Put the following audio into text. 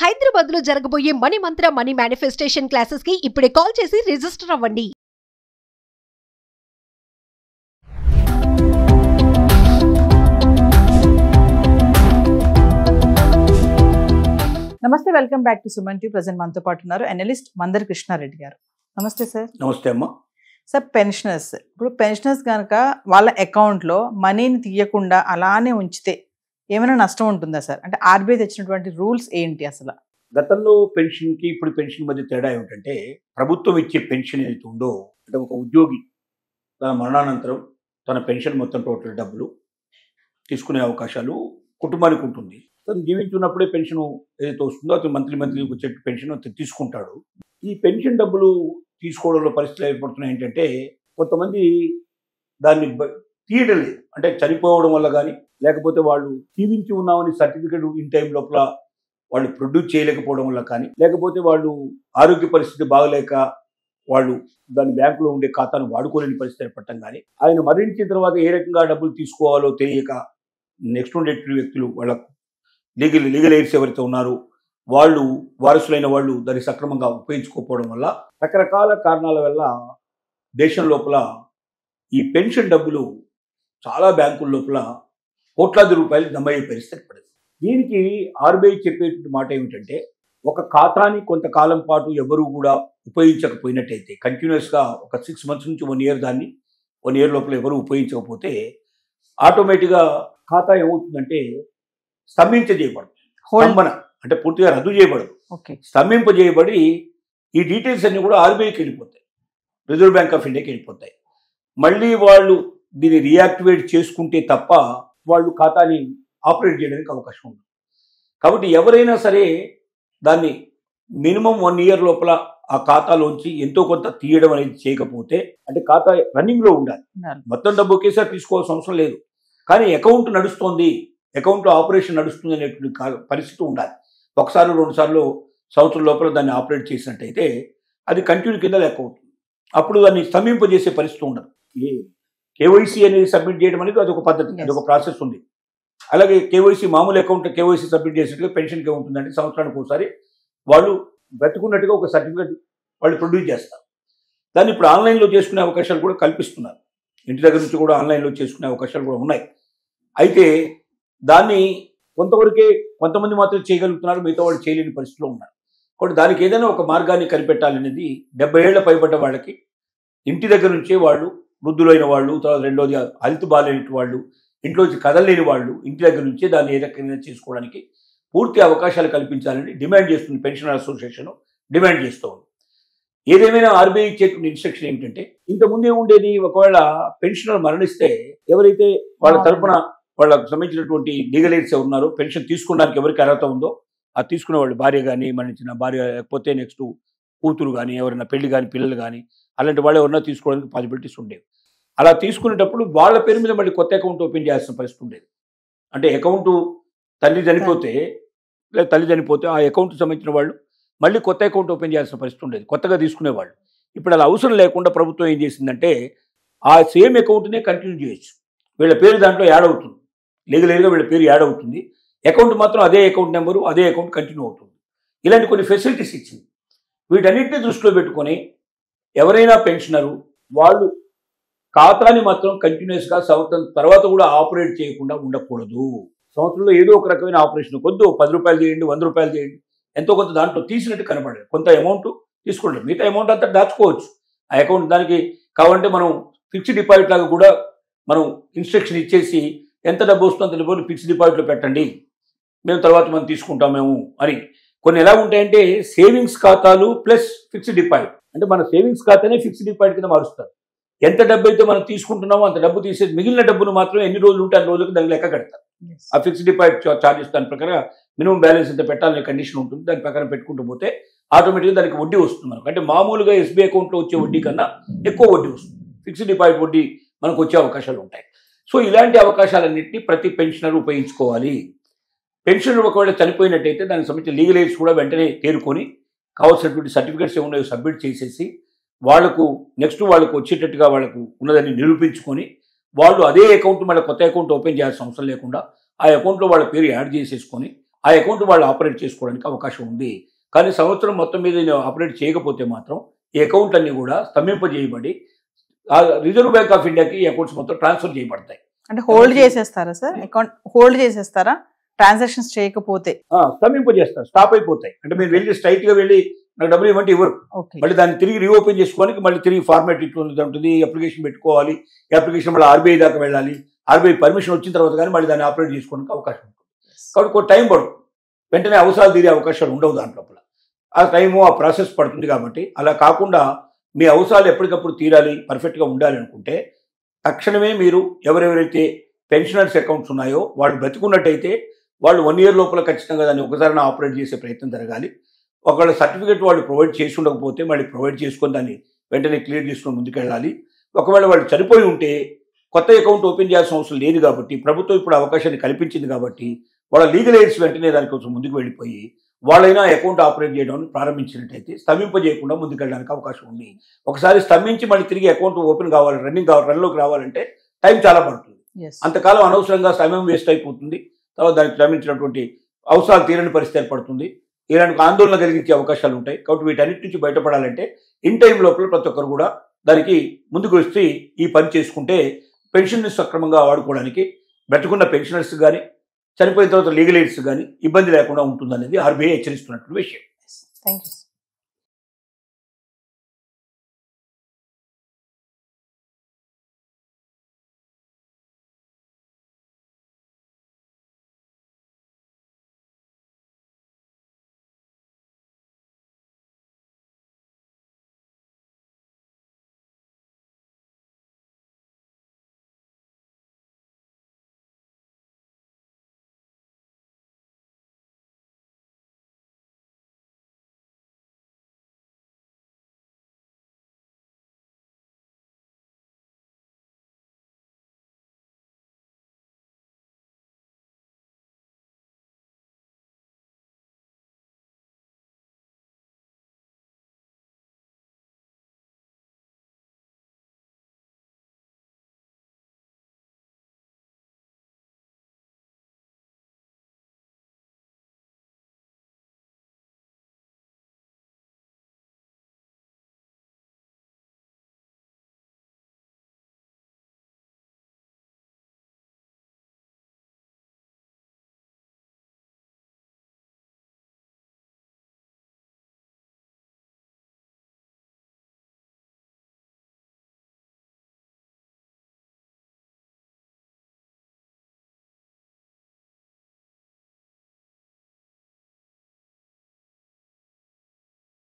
హైదరాబాద్ లో జరగబోయే మనీ మంత్ర money manifestation classes కి ఇప్పుడే కాల్ చేసి రిజిస్టర్ అవ్వండి. నమస్తే, welcome back to Suman TV. Present మనతో పాటు ఉన్నారు అనలిస్ట్ మందర్ కృష్ణారెడ్డి గారు. నమస్తే సార్. నమస్తే అమ్మా. సార్, పెన్షనర్స్ ఇప్పుడు పెన్షనర్స్ కనుక వాళ్ళ అకౌంట్లో మనీని తీయకుండా అలానే ఉంచితే ఏమైనా నష్టం ఉంటుందా సార్? అంటే ఆర్బీఐ తెచ్చినటువంటి రూల్స్ ఏంటి అసలు? గతంలో పెన్షన్కి ఇప్పుడు పెన్షన్ మధ్య తేడా ఏమిటంటే, ప్రభుత్వం ఇచ్చే పెన్షన్ ఏదైతే ఉందో, అంటే ఒక ఉద్యోగి తన మరణానంతరం తన పెన్షన్ మొత్తం టోటల్ డబ్బులు తీసుకునే అవకాశాలు కుటుంబానికి ఉంటుంది. తను జీవించున్నప్పుడే పెన్షన్ ఏదైతే వస్తుందో అతను మంత్లీ వచ్చే పెన్షన్ అతను తీసుకుంటాడు. ఈ పెన్షన్ డబ్బులు తీసుకోవడంలో పరిస్థితులు ఏర్పడుతున్నాయి ఏంటంటే, కొంతమంది దాన్ని తీయడం లేదు. అంటే చనిపోవడం వల్ల కానీ, లేకపోతే వాళ్ళు జీవించి ఉన్నామని సర్టిఫికెట్ ఇన్ టైం లోపల వాళ్ళు ప్రొడ్యూస్ చేయలేకపోవడం వల్ల కానీ, లేకపోతే వాళ్ళు ఆరోగ్య పరిస్థితి బాగలేక వాళ్ళు దాని బ్యాంకులో ఉండే ఖాతాను వాడుకోలేని పరిస్థితి ఏర్పడటం కానీ, ఆయన మరణించిన తర్వాత ఏ రకంగా డబ్బులు తీసుకోవాలో తెలియక నెక్స్ట్ ఉండేటువంటి వ్యక్తులు, వాళ్ళ లీగల్ ఎయిడ్స్ ఎవరైతే ఉన్నారో వాళ్ళు, వారసులైన వాళ్ళు దాన్ని సక్రమంగా ఉపయోగించుకోకపోవడం వల్ల, రకరకాల కారణాల వల్ల దేశం లోపల ఈ పెన్షన్ డబ్బులు చాలా బ్యాంకుల లోపల కోట్లాది రూపాయలు జమయ్యే పరిస్థితి ఏర్పడింది. దీనికి ఆర్బీఐ చెప్పేటువంటి మాట ఏమిటంటే, ఒక ఖాతాని కొంతకాలం పాటు ఎవరు కూడా ఉపయోగించకపోయినట్టయితే, కంటిన్యూస్గా ఒక 6 months నుంచి 1 year దాన్ని 1 year లోపల ఎవరు ఉపయోగించకపోతే ఆటోమేటిక్గా ఖాతా ఏమవుతుందంటే స్తంభింపజేయబడదు. స్తంభన అంటే పూర్తిగా రద్దు చేయబడదు, స్తంభింపజేయబడి ఈ డీటెయిల్స్ అన్ని కూడా ఆర్బీఐకి వెళ్ళిపోతాయి, రిజర్వ్ బ్యాంక్ ఆఫ్ ఇండియాకి వెళ్ళిపోతాయి. మళ్ళీ వాళ్ళు దీన్ని రియాక్టివేట్ చేసుకుంటే తప్ప వాళ్ళు ఖాతాని ఆపరేట్ చేయడానికి అవకాశం ఉంది. కాబట్టి ఎవరైనా సరే దాన్ని మినిమం 1 year లోపల ఆ ఖాతాలోంచి ఎంతో కొంత తీయడం అనేది చేయకపోతే, అంటే ఖాతా రన్నింగ్లో ఉండాలి. మొత్తం డబ్బు ఒకేసారి తీసుకోవాల్సిన అవసరం లేదు, కానీ అకౌంట్ నడుస్తోంది, అకౌంట్లో ఆపరేషన్ నడుస్తుంది అనేటువంటి పరిస్థితి ఉండాలి. ఒకసారి 2 సార్లు సంవత్సరం లోపల దాన్ని ఆపరేట్ చేసినట్టయితే అది కంటిన్యూ కింద లెక్క అవుతుంది. అప్పుడు దాన్ని స్తంభింపజేసే పరిస్థితి ఉండదు. కేవైసీ అనేది సబ్మిట్ చేయడం అనేది అదొక పద్ధతి, అదొక ప్రాసెస్ ఉంది. అలాగే కేవైసీ మామూలు అకౌంట్ కేవైసీ సబ్మిట్ చేసినట్టుగా పెన్షన్కి ఏముంటుందంటే, సంవత్సరానికి ఒకసారి వాళ్ళు బ్రతుకున్నట్టుగా ఒక సర్టిఫికేట్ వాళ్ళు ప్రొడ్యూస్ చేస్తారు. దాన్ని ఇప్పుడు ఆన్లైన్లో చేసుకునే అవకాశాలు కూడా కల్పిస్తున్నారు. ఇంటి దగ్గర నుంచి కూడా ఆన్లైన్లో చేసుకునే అవకాశాలు కూడా ఉన్నాయి. అయితే దాన్ని కొంతమంది మాత్రం చేయగలుగుతున్నారు, మిగతా వాళ్ళు చేయలేని పరిస్థితిలో ఉన్నారు. కాబట్టి దానికి ఏదైనా ఒక మార్గాన్ని కనిపెట్టాలనేది 70 ఏళ్ల పైబడ్డ వాళ్ళకి ఇంటి దగ్గర నుంచే వాళ్ళు, వృద్ధులైన వాళ్ళు, తర్వాత రెండోది హెల్త్ బాగాలేని వాళ్ళు, ఇంట్లోంచి కదలలేని వాళ్ళు ఇంటి దగ్గర నుంచే దాన్ని ఏ రకంగా చేసుకోవడానికి పూర్తి అవకాశాలు కల్పించాలని డిమాండ్ చేస్తుంది పెన్షనర్ అసోసియేషన్, డిమాండ్ చేస్తూ ఉంది. ఏదేమైనా ఆర్బీఐ ఇచ్చేటువంటి ఇన్స్ట్రక్షన్ ఏమిటంటే, ఇంతకుముందు ఏముండేది, ఒకవేళ పెన్షనర్ మరణిస్తే ఎవరైతే వాళ్ళ తరపున వాళ్ళకు సంబంధించినటువంటి లీగల్ ఎయిడ్స్ ఉన్నారో, పెన్షన్ తీసుకోవడానికి ఎవరికి అర్హత ఉందో ఆ తీసుకునే వాళ్ళు, భార్య కానీ, మరణించిన భార్య, లేకపోతే నెక్స్ట్ కూతురు కానీ, ఎవరైనా పెళ్లి కానీ, పిల్లలు కానీ, అలాంటి వాళ్ళు ఎవరైనా తీసుకోవడానికి పాసిబిలిటీస్ ఉండేవి. అలా తీసుకునేటప్పుడు వాళ్ళ పేరు మీద మళ్ళీ కొత్త అకౌంట్ ఓపెన్ చేయాల్సిన పరిస్థితి ఉండేది. అంటే అకౌంట్ తల్లి చనిపోతే ఆ అకౌంట్కి సంబంధించిన వాళ్ళు మళ్ళీ కొత్త అకౌంట్ ఓపెన్ చేయాల్సిన పరిస్థితి ఉండేది, కొత్తగా తీసుకునేవాళ్ళు. ఇప్పుడు అలా అవసరం లేకుండా ప్రభుత్వం ఏం చేసిందంటే, ఆ సేమ్ అకౌంట్నే కంటిన్యూ చేయొచ్చు. వీళ్ళ పేరు దాంట్లో యాడ్ అవుతుంది, లీగల్గా వీళ్ళ పేరు యాడ్ అవుతుంది, అకౌంట్ మాత్రం అదే అకౌంట్ నెంబరు, అదే అకౌంట్ కంటిన్యూ అవుతుంది. ఇలాంటి కొన్ని ఫెసిలిటీస్ ఇచ్చింది. వీటన్నిటిని దృష్టిలో పెట్టుకొని ఎవరైనా పెన్షనరు వాళ్ళు ఖాతాని మాత్రం కంటిన్యూస్గా సంవత్సరం తర్వాత కూడా ఆపరేట్ చేయకుండా ఉండకూడదు. సంవత్సరంలో ఏదో ఒక రకమైన ఆపరేషన్, కొద్ది 10 రూపాయలు చేయండి, 100 రూపాయలు చేయండి, ఎంతో కొంత దాంట్లో తీసినట్టు కనబడదు. కొంత అమౌంట్ తీసుకుంటారు, మిగతా అమౌంట్ అంతా దాచుకోవచ్చు ఆ అకౌంట్. దానికి కావాలంటే మనం ఫిక్స్డ్ డిపాజిట్ లాగా కూడా మనం ఇన్స్ట్రక్షన్ ఇచ్చేసి, ఎంత డబ్బు వస్తుందో అంత డబ్బులు ఫిక్స్డ్ డిపాజిట్లో పెట్టండి, మేము తర్వాత మనం తీసుకుంటాం మేము అని. కొన్ని ఎలా ఉంటాయంటే, సేవింగ్స్ ఖాతాలు ప్లస్ ఫిక్స్డ్ డిపాజిట్, అంటే మన సేవింగ్స్ ఖాతానే ఫిక్స్డ్ డిపాజిట్ కింద మారుస్తారు. ఎంత డబ్బు అయితే మనం తీసుకుంటున్నామో అంత డబ్బు తీసేది, మిగిలిన డబ్బును మాత్రం ఎన్ని రోజులు ఉంటే అన్ని రోజులకు దానికి లెక్క కడతారు. ఆ ఫిక్స్డ్ డిపాజిట్ ఛార్జెస్ దాని ప్రకారం మినిమం బ్యాలెన్స్ ఎంత పెట్టాలనే కండిషన్ ఉంటుంది. దాని ప్రకారం పెట్టుకుంటూ పోతే ఆటోమేటిక్గా దానికి వడ్డీ వస్తుంది మనకు. అంటే మామూలుగా ఎస్బీఐ అకౌంట్లో వచ్చే వడ్డీ కన్నా ఎక్కువ వడ్డీ వస్తుంది, ఫిక్స్డ్ డిపాజిట్ వడ్డీ మనకు వచ్చే అవకాశాలు ఉంటాయి. సో ఇలాంటి అవకాశాలన్నింటినీ ప్రతి పెన్షనర్ ఉపయోగించుకోవాలి. పెన్షనర్ ఒకవేళ చనిపోయినట్టయితే దానికి సంబంధించిన లీగల్ ఎయిడ్స్ కూడా వెంటనే తేరుకొని కావాల్సినటువంటి సర్టిఫికేట్స్ ఏమున్నాయో సబ్మిట్ చేసేసి, వాళ్ళకు నెక్స్ట్ వాళ్ళకు వచ్చేటట్టుగా వాళ్ళకు ఉన్నదాన్ని నిరూపించుకొని, వాళ్ళు అదే అకౌంట్ మళ్ళీ కొత్త అకౌంట్ ఓపెన్ చేయాల్సిన అవసరం లేకుండా ఆ అకౌంట్లో వాళ్ళ పేరు యాడ్ చేసేసుకొని ఆ అకౌంట్ వాళ్ళు ఆపరేట్ చేసుకోవడానికి అవకాశం ఉంది. కానీ సంవత్సరం మొత్తం మీద ఆపరేట్ చేయకపోతే మాత్రం ఈ అకౌంట్ అన్ని కూడా స్తంభింపజేయబడి రిజర్వ్ బ్యాంక్ ఆఫ్ ఇండియాకి ఈ అకౌంట్స్ మొత్తం ట్రాన్స్ఫర్ చేయబడతాయి. అంటే హోల్డ్ చేసేస్తారా సార్? అకౌంట్ హోల్డ్ చేసేస్తారా ట్రాన్సాక్షన్స్ చేయకపోతే? స్తంభింపజేస్తారు, స్టాప్ అయిపోతాయి. అంటే మీరు వెళ్ళి స్ట్రైట్ గా వెళ్ళి నాకు డబ్బులు ఇవ్వండి ఇవ్వరు. మళ్ళీ దాన్ని తిరిగి రీఓపెన్ చేసుకోవడానికి మళ్ళీ తిరిగి ఫార్మాట్ ఇట్లా ఉంటుంది, అప్లికేషన్ పెట్టుకోవాలి. ఈ అప్లికేషన్ మళ్ళీ ఆర్బీఐ దాకా వెళ్ళాలి. ఆర్బీఐ పర్మిషన్ వచ్చిన తర్వాత కానీ మళ్ళీ దాన్ని ఆపరేట్ చేసుకోవడానికి అవకాశం ఉంటుంది. కాబట్టి కొంచెం టైం పడుతుంది. వెంటనే అవసరాలు తీరే అవకాశాలు ఉండవు దాంట్లో. ఆ టైము ఆ ప్రాసెస్ పడుతుంది. కాబట్టి అలా కాకుండా మీ అవసరాలు ఎప్పటికప్పుడు తీరాలి, పర్ఫెక్ట్గా ఉండాలి అనుకుంటే తక్షణమే మీరు ఎవరెవరైతే పెన్షనర్స్ అకౌంట్స్ ఉన్నాయో వాళ్ళు బ్రతికున్నట్టయితే వాళ్ళు 1 year లోపల ఖచ్చితంగా దాన్ని ఒకసారి ఆపరేట్ చేసే ప్రయత్నం జరగాలి. ఒకవేళ సర్టిఫికేట్ వాళ్ళు ప్రొవైడ్ చేసి ఉండకపోతే మళ్ళీ ప్రొవైడ్ చేసుకొని దాన్ని వెంటనే క్లియర్ చేసుకొని ముందుకెళ్ళాలి. ఒకవేళ వాళ్ళు చనిపోయి ఉంటే కొత్త అకౌంట్ ఓపెన్ చేయాల్సిన అవసరం లేదు. కాబట్టి ప్రభుత్వం ఇప్పుడు అవకాశాన్ని కల్పించింది. కాబట్టి వాళ్ళ లీగల్ ఎయిడ్స్ వెంటనే దానికి కొంచెం ముందుకు వెళ్ళిపోయి వాళ్ళైనా అకౌంట్ ఆపరేట్ చేయడం ప్రారంభించినట్టయితే స్తంభింపజేయకుండా ముందుకెళ్ళడానికి అవకాశం ఉంది. ఒకసారి స్తంభించి మళ్ళీ తిరిగి అకౌంట్ ఓపెన్ కావాలి, రన్లోకి రావాలంటే టైం చాలా పడుతుంది. అంతకాలం అనవసరంగా సమయం వేస్ట్ అయిపోతుంది. తర్వాత దానికి శ్రమించినటువంటి అవసరాలు తీరని పరిస్థితి ఏర్పడుతుంది. ఇలాంటి ఆందోళన కలిగించే అవకాశాలు ఉంటాయి. కాబట్టి వీటన్నిటి నుంచి బయటపడాలంటే ఇన్ టైం లోపల ప్రతి ఒక్కరు కూడా దానికి ముందుకు వచ్చి ఈ పని చేసుకుంటే పెన్షన్ సక్రమంగా వాడుకోవడానికి బ్రతుకున్న పెన్షనర్స్ కానీ చనిపోయిన తర్వాత లీగల్ ఎయిడ్స్ కానీ ఇబ్బంది లేకుండా ఉంటుందనేది ఆర్బీఐ హెచ్చరిస్తున్నటువంటి విషయం. Thank you.